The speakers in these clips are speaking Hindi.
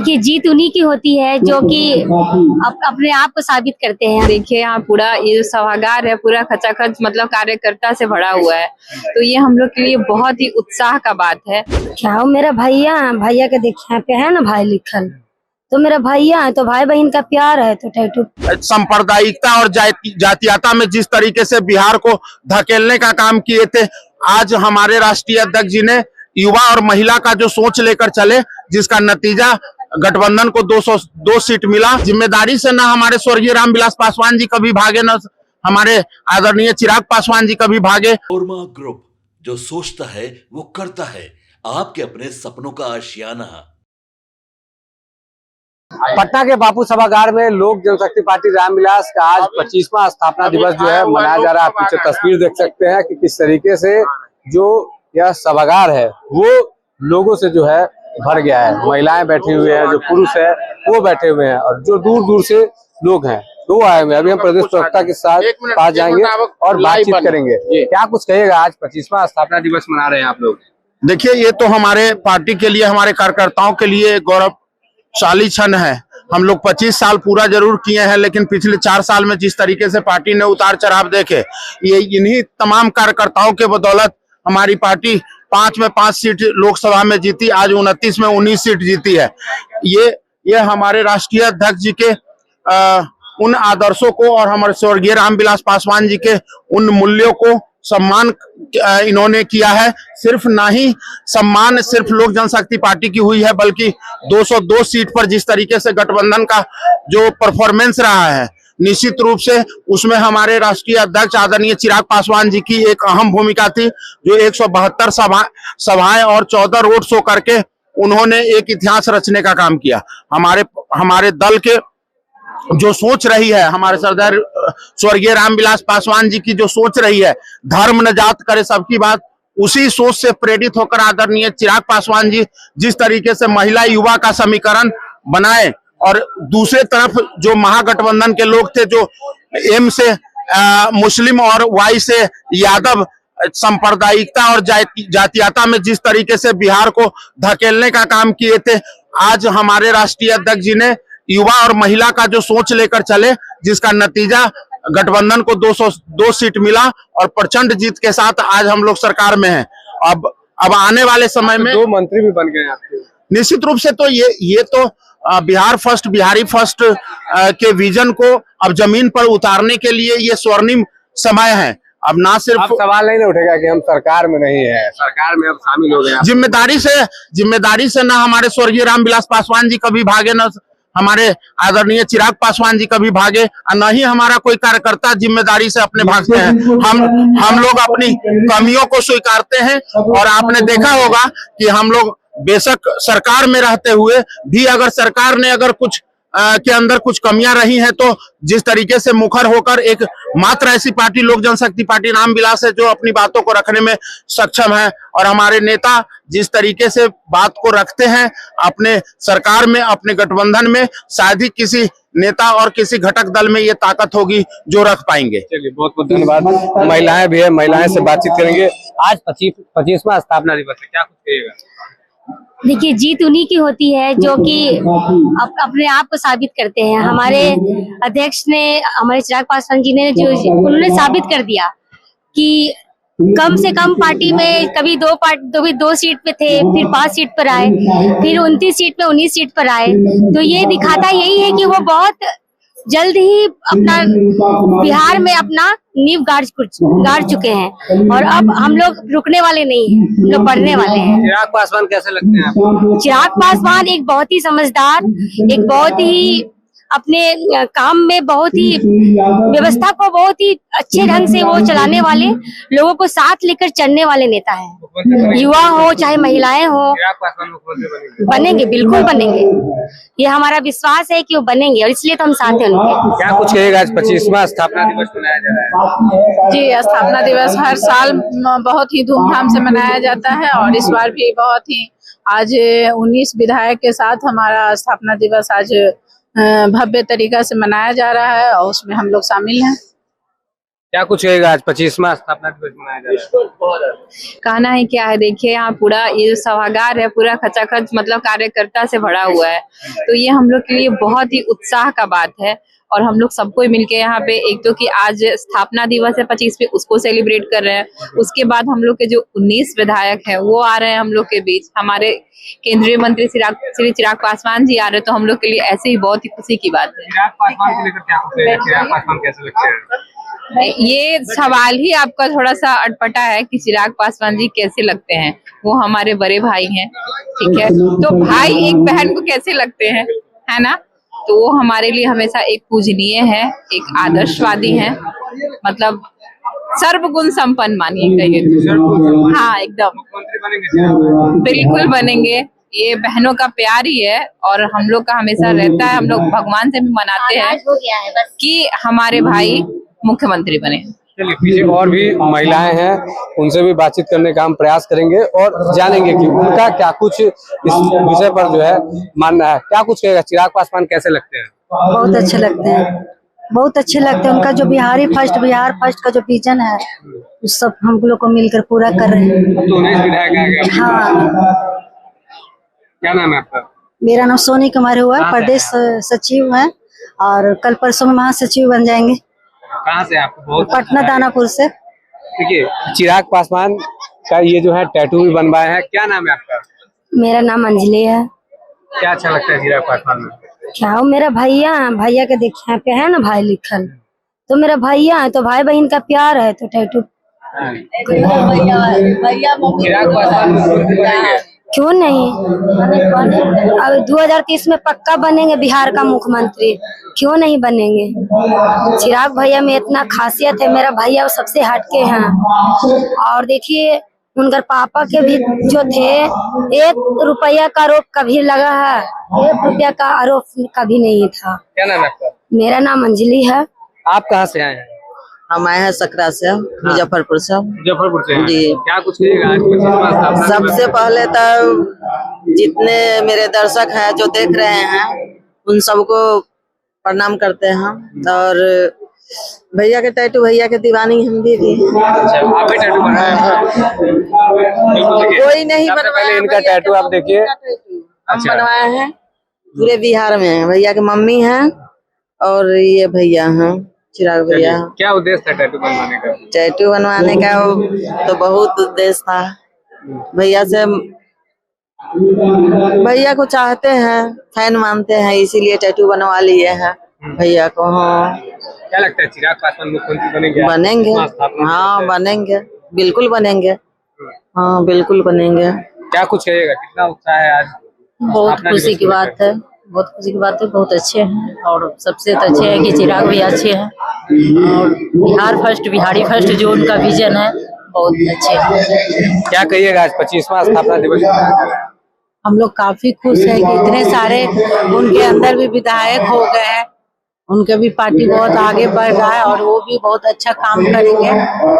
देखिए, जीत उन्हीं की होती है जो कि अपने आप को साबित करते हैं। देखिए, यहाँ पूरा ये सभागार है, पूरा खचाखच मतलब कार्यकर्ता से भरा हुआ है, तो ये हम लोग के लिए बहुत ही उत्साह का बात है। क्या हो, मेरा भैया के देखिए यहाँ पे है ना भाई लिखल, तो मेरा भैया है, तो भाई बहन का प्यार है, तो टैटू। सांप्रदायिकता और जातीयता में जिस तरीके से बिहार को धकेलने का काम किए थे, आज हमारे राष्ट्रीय अध्यक्ष जी ने युवा और महिला का जो सोच लेकर चले, जिसका नतीजा गठबंधन को 202 सीट मिला। जिम्मेदारी से न हमारे स्वर्गीय रामविलास पासवान जी कभी भागे, न हमारे आदरणीय चिराग पासवान जी कभी भागे। कोरमा ग्रुप, जो सोचता है वो करता है, आपके अपने सपनों का आशियाना। पटना के बापू सभागार में लोक जनशक्ति पार्टी रामविलास का आज 25वां स्थापना दिवस जो है मनाया जा रहा है। आप पीछे तस्वीर देख सकते हैं कि किस तरीके से जो यह सभागार है वो लोगों से जो है भर गया है। महिलाएं बैठी हुई हैं, जो पुरुष है वो बैठे हुए हैं, और जो दूर दूर से लोग हैं वो आए हुए हैं। अभी हम प्रदेश प्रवक्ता के साथ पास जाएंगे और बातचीत करेंगे। क्या कुछ कहेगा, आज 25वां स्थापना दिवस मना रहे हैं आप लोग? देखिए, ये तो हमारे पार्टी के लिए, हमारे कार्यकर्ताओं के लिए गौरवशाली क्षण है। हम लोग 25 साल पूरा जरूर किए हैं, लेकिन पिछले 4 साल में जिस तरीके से पार्टी ने उतार चढ़ाव देखे, ये इन्हीं तमाम कार्यकर्ताओं के बदौलत हमारी पार्टी 5 में 5 सीट लोकसभा में जीती, आज 29 में 19 सीट जीती है। ये हमारे राष्ट्रीय अध्यक्ष जी के उन आदर्शों को और हमारे स्वर्गीय रामविलास पासवान जी के उन मूल्यों को सम्मान इन्होंने किया है। सिर्फ ना ही सम्मान सिर्फ लोक जनशक्ति पार्टी की हुई है, बल्कि 202 सीट पर जिस तरीके से गठबंधन का जो परफॉर्मेंस रहा है, निश्चित रूप से उसमें हमारे राष्ट्रीय अध्यक्ष आदरणीय चिराग पासवान जी की एक अहम भूमिका थी, जो 172 सभाएं और 14 रोड शो करके उन्होंने एक इतिहास रचने का काम किया। हमारे दल के जो सोच रही है, हमारे सरदार स्वर्गीय रामविलास पासवान जी की जो सोच रही है, धर्म न जात करे सबकी बात, उसी सोच से प्रेरित होकर आदरणीय चिराग पासवान जी जिस तरीके से महिला युवा का समीकरण बनाए, और दूसरे तरफ जो महागठबंधन के लोग थे, जो एम से मुस्लिम और वाई से यादव, सांप्रदायिकता और जातीयता में जिस तरीके से बिहार को धकेलने का काम किए थे, आज हमारे राष्ट्रीय अध्यक्ष जी ने युवा और महिला का जो सोच लेकर चले, जिसका नतीजा गठबंधन को 202 सीट मिला, और प्रचंड जीत के साथ आज हम लोग सरकार में हैं। अब आने वाले समय में 2 मंत्री भी बन गए आपके। निश्चित रूप से तो ये तो बिहार फर्स्ट, बिहारी फर्स्ट के विजन को अब जमीन पर उतारने के लिए ये स्वर्णिम समय है। अब ना सिर्फ अब सवाल नहीं उठेगा कि हम सरकार में नहीं है, सरकार में अब शामिल हो गए। जिम्मेदारी से ना हमारे स्वर्गीय रामविलास पासवान जी कभी भागे, न हमारे आदरणीय चिराग पासवान जी कभी भागे, और न ही हमारा कोई कार्यकर्ता जिम्मेदारी से अपने भागते हैं। हम लोग अपनी कमियों को स्वीकारते हैं, और आपने देखा होगा कि हम लोग बेशक सरकार में रहते हुए भी, अगर सरकार ने अगर कुछ के अंदर कुछ कमियां रही हैं, तो जिस तरीके से मुखर होकर एक मात्र ऐसी पार्टी लोक जनशक्ति पार्टी रामविलास है जो अपनी बातों को रखने में सक्षम है, और हमारे नेता जिस तरीके से बात को रखते हैं अपने सरकार में, अपने गठबंधन में, शायद ही किसी नेता और किसी घटक दल में ये ताकत होगी जो रख पाएंगे। चलिए, बहुत बहुत धन्यवाद। महिलाएं भी है, महिलाएं से बातचीत करेंगे। आज 25वां स्थापना दिवस है, क्या कुछ कहिएगा? देखिए, जीत उन्हीं की होती है जो कि अपने आप को साबित करते हैं। हमारे अध्यक्ष ने, हमारे चिराग पासवान जी ने उन्होंने साबित कर दिया कि कम से कम पार्टी में कभी 2 सीट पे थे, फिर 5 सीट पर आए, फिर 29 सीट पे 19 सीट पर आए। तो ये दिखाता यही है कि वो बहुत जल्द ही अपना बिहार में अपना नींव गाड़ चुके हैं, और अब हम लोग रुकने वाले नहीं हैं, हम लोग बढ़ने वाले हैं। चिराग पासवान कैसे लगते हैं आपको? चिराग पासवान एक बहुत ही समझदार, एक बहुत ही अपने काम में बहुत ही व्यवस्था को बहुत ही अच्छे ढंग से वो चलाने वाले, लोगों को साथ लेकर चलने वाले नेता हैं। युवा हो चाहे महिलाएं हो, बनेंगे, बिल्कुल बनेंगे। ये हमारा विश्वास है कि वो बनेंगे, और इसलिए तो हम साथ हैं उनके। क्या कुछ कहेगा, आज 25वां स्थापना दिवस मनाया जा रहा है? जी, स्थापना दिवस हर साल बहुत ही धूमधाम से मनाया जाता है, और इस बार भी बहुत ही, आज 19 विधायक के साथ हमारा स्थापना दिवस आज भव्य तरीका से मनाया जा रहा है, और उसमें हम लोग शामिल हैं। क्या कुछ कहेगा, आज 25वां स्थापना दिवस मनाया जा रहा है? कहना है क्या है, देखिए यहाँ पूरा ये जो सभागार है पूरा खचाखच मतलब कार्यकर्ता से भरा हुआ है। तो ये हम लोग के लिए बहुत ही उत्साह का बात है और हम लोग सबको मिलके यहाँ पे एक तो कि आज स्थापना दिवस है 25 पे, उसको सेलिब्रेट कर रहे हैं। उसके बाद हम लोग के जो 19 विधायक हैं वो आ रहे हैं हम लोग के बीच, हमारे केंद्रीय मंत्री श्री चिराग पासवान जी आ रहे हैं। तो हम लोग के लिए ऐसे ही बहुत ही खुशी की बात है। चिराग पासवान को लेकर क्या कुछ कहेगा? चिराग पासवान कैसे लगते हैं? ये सवाल ही आपका थोड़ा सा अटपटा है कि चिराग पासवान जी कैसे लगते हैं। वो हमारे बड़े भाई हैं, ठीक है, तो भाई एक बहन को कैसे लगते हैं, है ना। तो वो हमारे लिए हमेशा एक पूजनीय है, एक आदर्शवादी है, मतलब सर्वगुण संपन्न मानिए कहिए तो। हाँ एकदम मुख्यमंत्री बनेंगे? बिल्कुल बनेंगे। ये बहनों का प्यार ही है और हम लोग का हमेशा रहता है। हम लोग भगवान से भी मनाते हैं कि हमारे भाई मुख्यमंत्री बने। चलिए, पीछे और भी महिलाएं हैं, उनसे भी बातचीत करने का हम प्रयास करेंगे और जानेंगे कि उनका क्या कुछ इस विषय पर जो है मानना है। क्या कुछ कहेगा, चिराग पासवान कैसे लगते हैं? बहुत अच्छे लगते हैं, बहुत अच्छे लगते हैं। उनका जो बिहार फर्स्ट का जो विजन है उस सब हम लोग को मिलकर पूरा कर रहे हैं। तो 19 विधायक आ गए। हाँ, क्या नाम है आपका? मेरा नाम सोनी कुमार हुआ, प्रदेश सचिव है और कल परसों में महासचिव बन जाएंगे। कहाँ से आप? बहुत पटना दानापुर से। देखिए, चिराग पासवान का ये जो है टैटू भी बनवाए हैं। क्या नाम है आपका? मेरा नाम अंजलि है। क्या अच्छा लगता है चिराग पासवान में? क्या हो, मेरा भैया के देखिए यहाँ पे है ना भाई लिखल, तो मेरा भैया है, तो भाई बहन का प्यार है, तो टैटू। चिराग पासवान मुख्यमंत्री बनेंगे? क्यों नहीं, अब 2030 में पक्का बनेंगे बिहार का मुख्यमंत्री, क्यों नहीं बनेंगे। चिराग भैया में इतना खासियत है, मेरा भैया सबसे हटके हैं। और देखिए उनकर पापा के भी जो थे, 1 रुपया का आरोप कभी लगा है, 1 रुपया का आरोप कभी नहीं था। क्या नाम है आपका? मेरा नाम अंजलि है। आप कहाँ से आए हैं? हम आए हैं सकरा से, मुजफ्फरपुर से। मुजफ्फरपुर से हैं। जी। क्या कुछ कहिएगा आज 25वां स्थापना? सबसे पहले तो जितने मेरे दर्शक हैं जो देख रहे हैं उन सबको प्रणाम करते हैं। और भैया के टैटू, भैया के दीवानी हम भी अच्छा, आप भी टैटू बनवाए हैं? कोई नहीं सबसे पहले इनका टैटू आप देखिए। हम अच्छा। बनवाए हैं पूरे बिहार में। भैया के मम्मी हैं और ये भैया हैं, चिराग भैया। क्या उद्देश्य था टैटू बनवाने का? टैटू बनवाने का तो बहुत उद्देश्य था। भैया से, भैया को चाहते हैं, फैन मानते हैं, इसीलिए टैटू बनवा लिए हैं भैया को। हाँ, क्या लगता है चिराग पासवान मुख्यमंत्री बनेंगे? बनेंगे। हाँ बनेंगे, बिल्कुल बनेंगे। हाँ बिल्कुल बनेंगे। क्या कुछ कहिएगा, कितना उत्साह है आज? बहुत स्थापना खुशी दिवस की को बात लेकर? है, बहुत खुशी की बात है। बहुत अच्छे हैं और सबसे तो अच्छे हैं कि चिराग भी अच्छे हैं और बिहार फर्स्ट, बिहारी फर्स्ट जो उनका विजन है बहुत अच्छे हैं। क्या कहिएगा, आज 25वां स्थापना दिवस मनाया जा रहा है। हम लोग काफी खुश हैं कि इतने सारे उनके अंदर भी विधायक हो गए हैं, उनके भी पार्टी बहुत आगे बढ़ रहा है और वो भी बहुत अच्छा काम करेंगे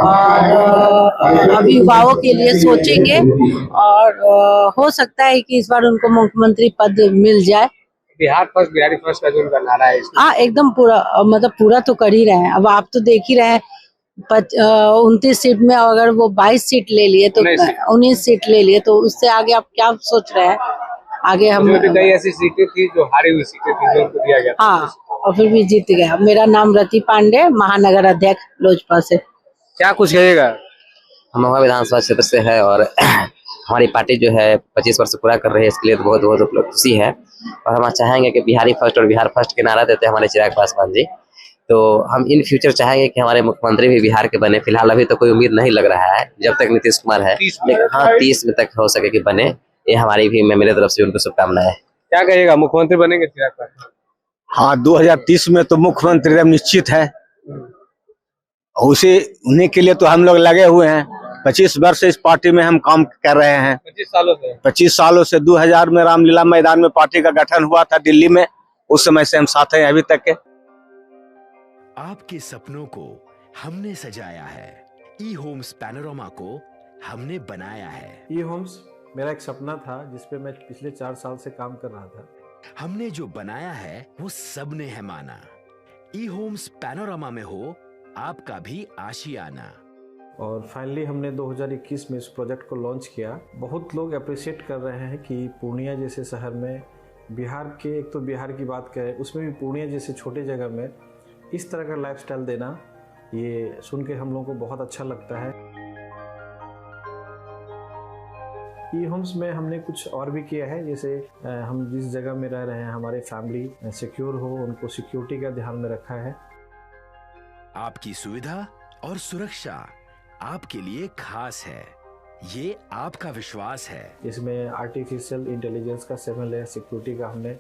और अभी युवाओं के लिए सोचेंगे और हो सकता है कि इस बार उनको मुख्यमंत्री पद मिल जाए। बिहार फर्स्ट, बिहारी फर्स्ट का जो उनका नारा है इसमें। हाँ एकदम पूरा, मतलब पूरा तो कर ही रहे हैं। अब आप तो देख ही रहे हैं 29 सीट में अगर वो 22 सीट ले लिए तो 19 सीट ले लिए, तो उससे आगे आप क्या सोच रहे हैं? आगे हम कई ऐसी सीटें थी जो हारी हुई सीटें थी जो उनको दिया गया था। हाँ, और फिर भी जीत गया। मेरा नाम रति पांडे, महानगर अध्यक्ष लोजपा से। क्या कुछ कहिएगा? हम विधानसभा क्षेत्र से है और हमारी पार्टी जो है 25 वर्ष पूरा कर रही है, इसके लिए तो बहुत बहुत खुशी है। और हम चाहेंगे कि बिहारी फर्स्ट और बिहार फर्स्ट के नारा देते हैं हमारे चिराग पासवान जी, तो हम इन फ्यूचर चाहेंगे कि हमारे मुख्यमंत्री भी बिहार के बने। फिलहाल अभी तो कोई उम्मीद नहीं लग रहा है जब तक नीतीश कुमार है, लेकिन हाँ 30 में तक हो सके कि बने, ये हमारी भी मेरे तरफ से उनको शुभकामनाएं। क्या कहिएगा, मुख्यमंत्री बनेंगे चिराग पासवान? हाँ, 2030 में तो मुख्यमंत्री निश्चित है। उसे उन्हीं के लिए तो हम लोग लगे हुए हैं। 25 वर्ष से इस पार्टी में हम काम कर रहे हैं। 25 सालों से 2000 में रामलीला मैदान में पार्टी का गठन हुआ था दिल्ली में, उस समय से हम साथ हैं अभी तक के। आपके सपनों को हमने सजाया है, ई होम्स पैनोरामा को हमने बनाया है। ई होम्स मेरा एक सपना था जिसपे मैं पिछले 4 साल से काम कर रहा था। हमने जो बनाया है वो सबने है माना। ई होम्स पैनोरामा में हो आपका भी आशियाना। और फाइनली हमने 2021 में इस प्रोजेक्ट को लॉन्च किया। बहुत लोग अप्रिशिएट कर रहे हैं कि पूर्णिया जैसे शहर में, बिहार के, एक तो बिहार की बात करें उसमें भी पूर्णिया जैसे छोटे जगह में इस तरह का लाइफस्टाइल देना, ये सुन के हम लोगों को बहुत अच्छा लगता है। ई होम्स में हमने कुछ और भी किया है, जैसे हम जिस जगह में रह रहे हैं हमारे फैमिली सिक्योर हो, उनको सिक्योरिटी का ध्यान में रखा है। आपकी सुविधा और सुरक्षा आपके लिए खास है, ये आपका विश्वास है। इसमें आर्टिफिशियल इंटेलिजेंस का 7 लेयर सिक्योरिटी का हमने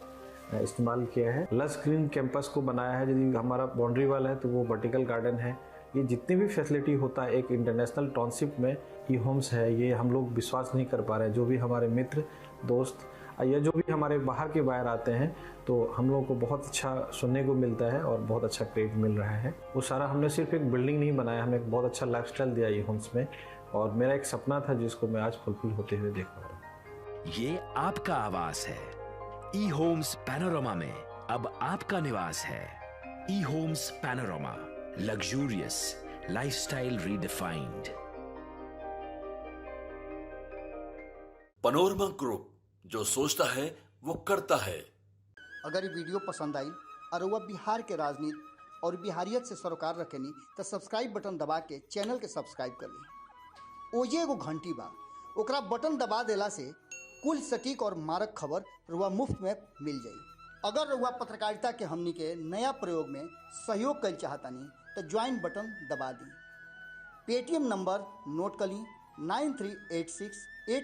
इस्तेमाल किया है। लश ग्रीन कैंपस को बनाया है। यदि हमारा बाउंड्री वाल है तो वो वर्टिकल गार्डन है। ये जितनी भी फैसिलिटी होता है एक इंटरनेशनल टाउनशिप में ई होम्स है, ये हम लोग विश्वास नहीं कर पा रहे हैं। जो भी हमारे मित्र दोस्त या जो भी हमारे बाहर के बाहर आते हैं तो हम लोगों को बहुत अच्छा सुनने को मिलता है और बहुत अच्छा क्रेडिट मिल रहा है। वो सारा हमने सिर्फ एक बिल्डिंग नहीं बनाया, हमें एक बहुत अच्छा लाइफस्टाइल दिया ई होम्स में, और मेरा एक सपना था जिसको मैं आज फुलफिल होते हुए देख पा रहा हूँ। ये आपका आवास है। ई होम्स पैनोरामा में अब आपका निवास है। E Homes Panorama, luxurious lifestyle redefined. Panorama group, जो सोचता है वो करता है। अगर ये वीडियो पसंद आई और वह बिहार के राजनीति और बिहारियत से सरोकार रखेनी तो सब्सक्राइब बटन दबा के चैनल के सब्सक्राइब कर ली। ओजे एगो घंटी बा, ओकरा बटन दबा देला से कुल सटीक और मारक खबर रुआ मुफ्त में मिल जाई। अगर रुआ पत्रकारिता के हमनी के नया प्रयोग में सहयोग कर चाहतानी तो ज्वाइन बटन दबा दी। पेटीएम नंबर नोट कर ली 9386